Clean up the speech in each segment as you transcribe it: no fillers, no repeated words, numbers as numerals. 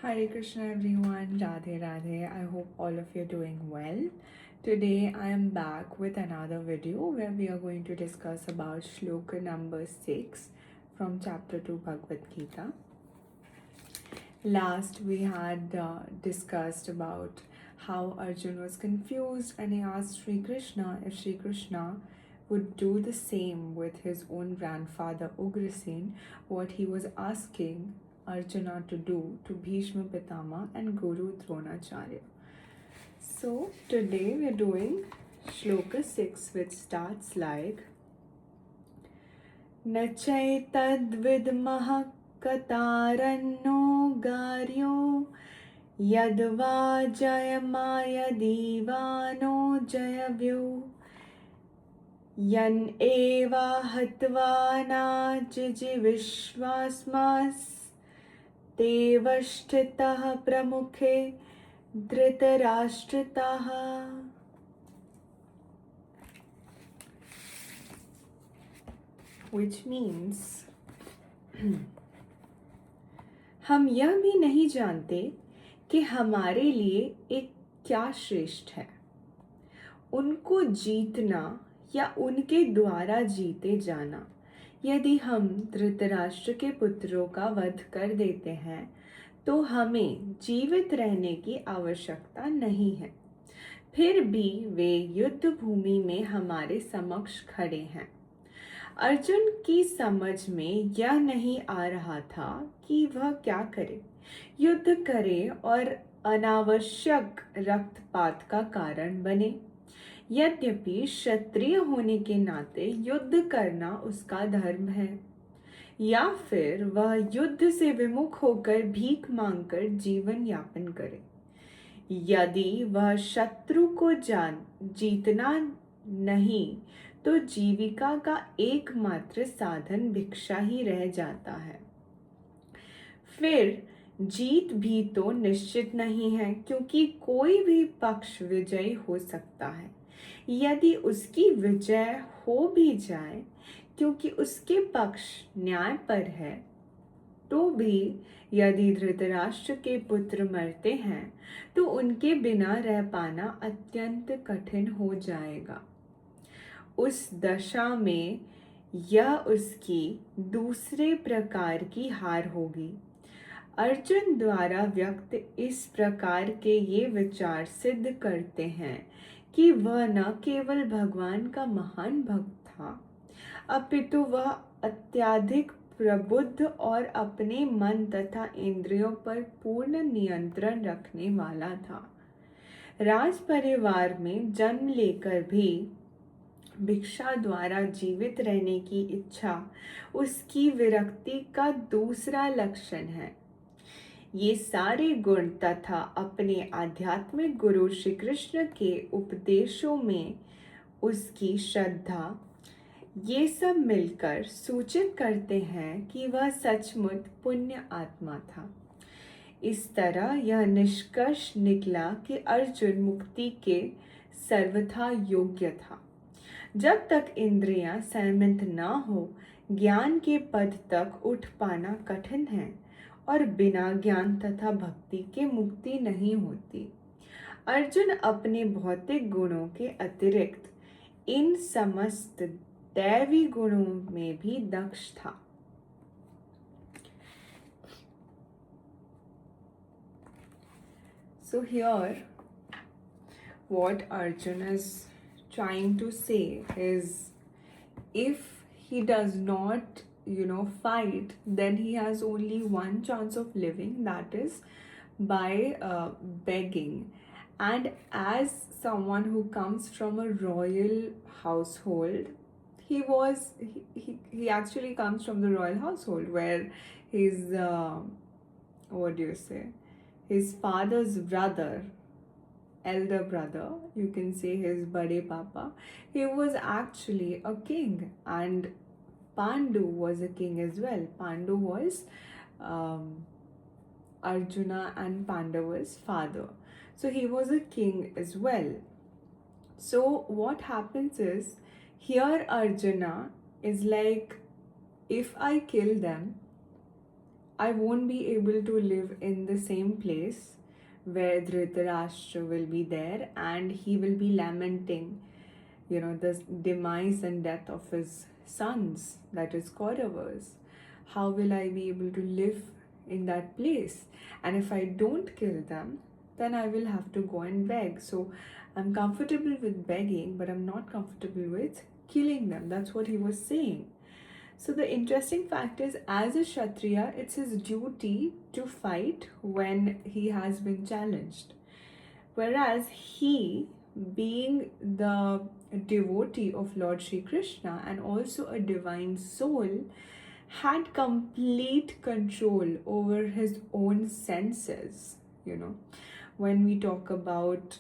Hare Krishna everyone, Radhe Radhe. I hope all of you are doing well. Today I am back with another video where we are going to discuss about Shloka number 6 from chapter 2 Bhagavad Gita. Last we had discussed about how Arjuna was confused and he asked Sri Krishna if Sri Krishna would do the same with his own grandfather Ugrasen, what he was asking Arjuna to do to Bhishma Pitama and Guru Dronacharya. So today we are doing Shloka 6, which starts like Nachaitadvidmah Kataranno Garyo Yadva Jayamaya Divano Jayavyu Yan Eva Hatvana Jiji Vishwasmas Devashtitah Pramukhe Dhritarashtritaha. Which means हम यह भी नहीं जानते कि हमारे लिए एक क्या श्रेष्ठ है, उनको जीतना या उनके द्वारा जीते जाना। यदि हम धृतराष्ट्र के पुत्रों का वध कर देते हैं तो हमें जीवित रहने की आवश्यकता नहीं है, फिर भी वे युद्ध भूमि में हमारे समक्ष खड़े हैं। अर्जुन की समझ में यह नहीं आ रहा था कि वह क्या करे, युद्ध करे और अनावश्यक रक्तपात का कारण बने। यद्यपि क्षत्रिय होने के नाते युद्ध करना उसका धर्म है, या फिर वह युद्ध से विमुख होकर भीख मांगकर जीवन यापन करे। यदि वह शत्रु को जीतना नहीं तो जीविका का एकमात्र साधन भिक्षा ही रह जाता है। फिर जीत भी तो निश्चित नहीं है, क्योंकि कोई भी पक्ष विजयी हो सकता है। यदि उसकी विजय हो भी जाए क्योंकि उसके पक्ष न्याय पर है, तो भी यदि धृतराष्ट्र के पुत्र मरते हैं तो उनके बिना रह पाना अत्यंत कठिन हो जाएगा। उस दशा में यह उसकी दूसरे प्रकार की हार होगी। अर्जुन द्वारा व्यक्त इस प्रकार के ये विचार सिद्ध करते हैं कि वह न केवल भगवान का महान भक्त था, अपितु वह अत्यधिक प्रबुद्ध और अपने मन तथा इंद्रियों पर पूर्ण नियंत्रण रखने वाला था। राज परिवार में जन्म लेकर भी भिक्षा द्वारा जीवित रहने की इच्छा उसकी विरक्ति का दूसरा लक्षण है। ये सारे गुण तथा अपने आध्यात्मिक गुरु श्री कृष्ण के उपदेशों में उसकी श्रद्धा, ये सब मिलकर सूचित करते हैं कि वह सचमुच पुण्य आत्मा था। इस तरह यह निष्कर्ष निकला कि अर्जुन मुक्ति के सर्वथा योग्य था। जब तक इंद्रियां संयमित न हो, ज्ञान के पद तक उठ पाना कठिन है और बिना ज्ञान तथा भक्ति के मुक्ति नहीं होती। अर्जुन अपने भौतिक गुणों के अतिरिक्त इन समस्त दैवी गुणों में भी दक्ष था। So here what Arjuna is trying to say is, if he does not fight, then he has only one chance of living, that is by begging. And as someone who comes from a royal household, he actually comes from the royal household where his his father's brother, elder brother, you can say his Bade Papa, he was actually a king, and Pandu was a king as well. Pandu was Arjuna and Pandava's father. So he was a king as well. So what happens is, here Arjuna is like, if I kill them, I won't be able to live in the same place where Dhritarashtra will be there and he will be lamenting, the demise and death of his sons, that is Kauravas. How will I be able to live in that place? And if I don't kill them, then I will have to go and beg. So I'm comfortable with begging, but I'm not comfortable with killing them. That's what he was saying. So the interesting fact is, as a Kshatriya, it's his duty to fight when he has been challenged. Whereas he, being the devotee of Lord Shri Krishna and also a divine soul, had complete control over his own senses. When we talk about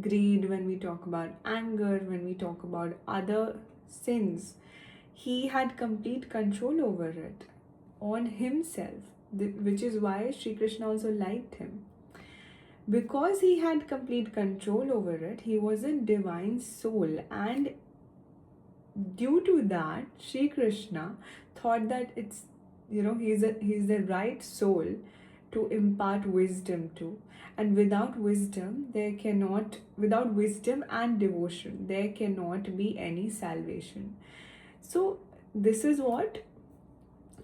greed, when we talk about anger, when we talk about other sins, he had complete control over it on himself, which is why Sri Krishna also liked him. Because he had complete control over it, he was a divine soul, and due to that, Sri Krishna thought that he's the right soul to impart wisdom to. And without wisdom and devotion, there cannot be any salvation. So this is what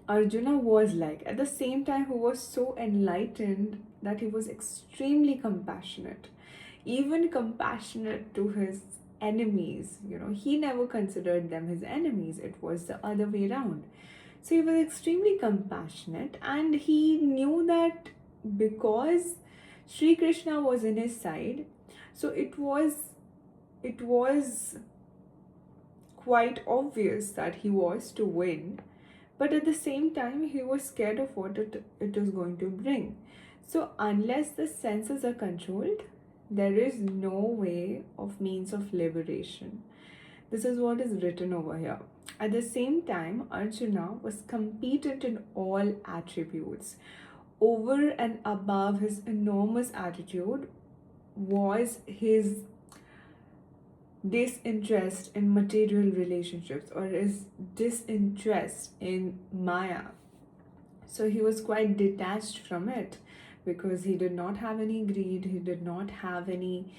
Arjuna was like. At the same time, he was so enlightened that he was extremely compassionate, even compassionate to his enemies. He never considered them his enemies. It was the other way around. So he was extremely compassionate, and he knew that because Sri Krishna was in his side, so it was quite obvious that he was to win. But at the same time, he was scared of what it is going to bring. So unless the senses are controlled, there is no way of means of liberation. This is what is written over here. At the same time, Arjuna was competent in all attributes. Over and above his enormous attitude was his disinterest in material relationships, or his disinterest in Maya. So he was quite detached from it because he did not have any greed, he did not have any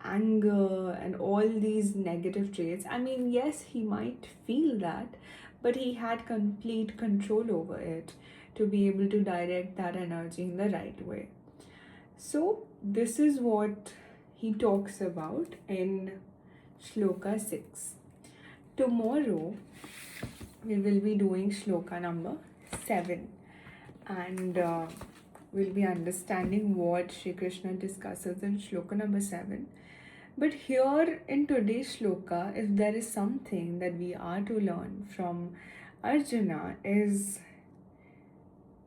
anger and all these negative traits. I mean, yes, he might feel that, but he had complete control over it to be able to direct that energy in the right way. So this is what he talks about in Shloka 6. Tomorrow we will be doing Shloka number 7, and we'll be understanding what Shri Krishna discusses in Shloka number 7. But here in today's Shloka, if there is something that we are to learn from Arjuna, is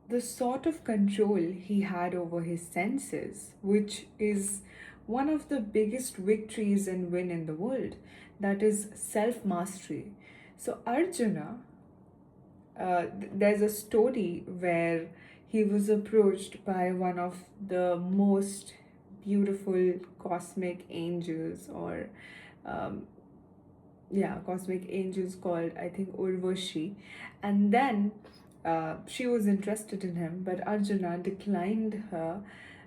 the sort of control he had over his senses, which is one of the biggest victories and win in the world, that is self-mastery. So Arjuna, there's a story where he was approached by one of the most beautiful cosmic angels, or cosmic angels called, I think, Urvashi. And then she was interested in him, but Arjuna declined her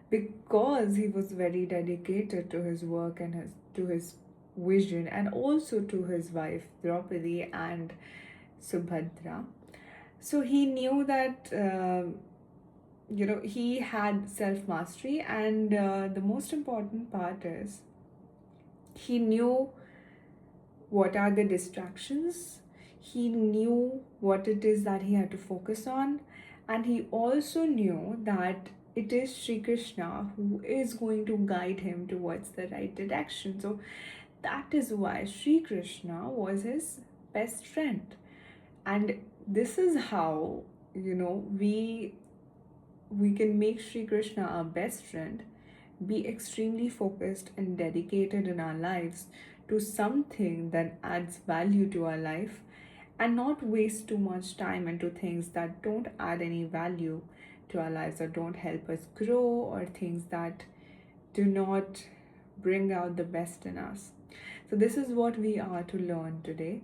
because he was very dedicated to his work and to his vision, and also to his wife Draupadi and Subhadra. So he knew that he had self-mastery, and the most important part is he knew what are the distractions, he knew what it is that he had to focus on, and he also knew that it is Sri Krishna who is going to guide him towards the right direction. So that is why Sri Krishna was his best friend. And this is how, we can make Sri Krishna our best friend, be extremely focused and dedicated in our lives to something that adds value to our life, and not waste too much time into things that don't add any value to our lives, or don't help us grow, or things that do not bring out the best in us. So this is what we are to learn today.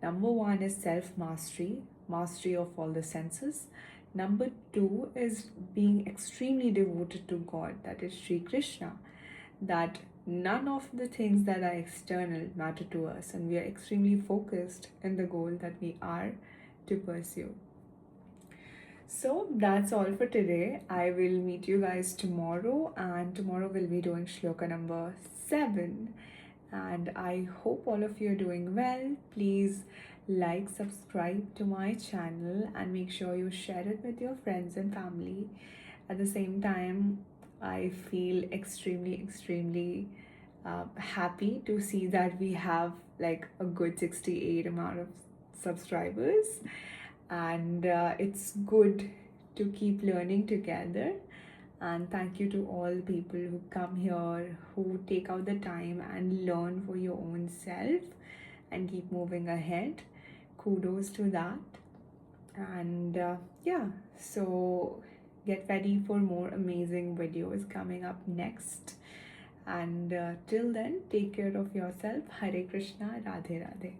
Number 1 is self-mastery. mastery of all the senses. Number 2 is being extremely devoted to God, that is Sri Krishna, that none of the things that are external matter to us, and we are extremely focused in the goal that we are to pursue. So that's all for today. I will meet you guys tomorrow, and tomorrow we'll be doing shloka number 7. And I hope all of you are doing well. Please like, subscribe to my channel, and make sure you share it with your friends and family. At the same time, I feel extremely happy to see that we have like a good 68 amount of subscribers, and it's good to keep learning together. And thank you to all people who come here, who take out the time and learn for your own self and keep moving ahead. Kudos to that. And yeah, so get ready for more amazing videos coming up next. And till then, take care of yourself. Hare Krishna, Radhe Radhe.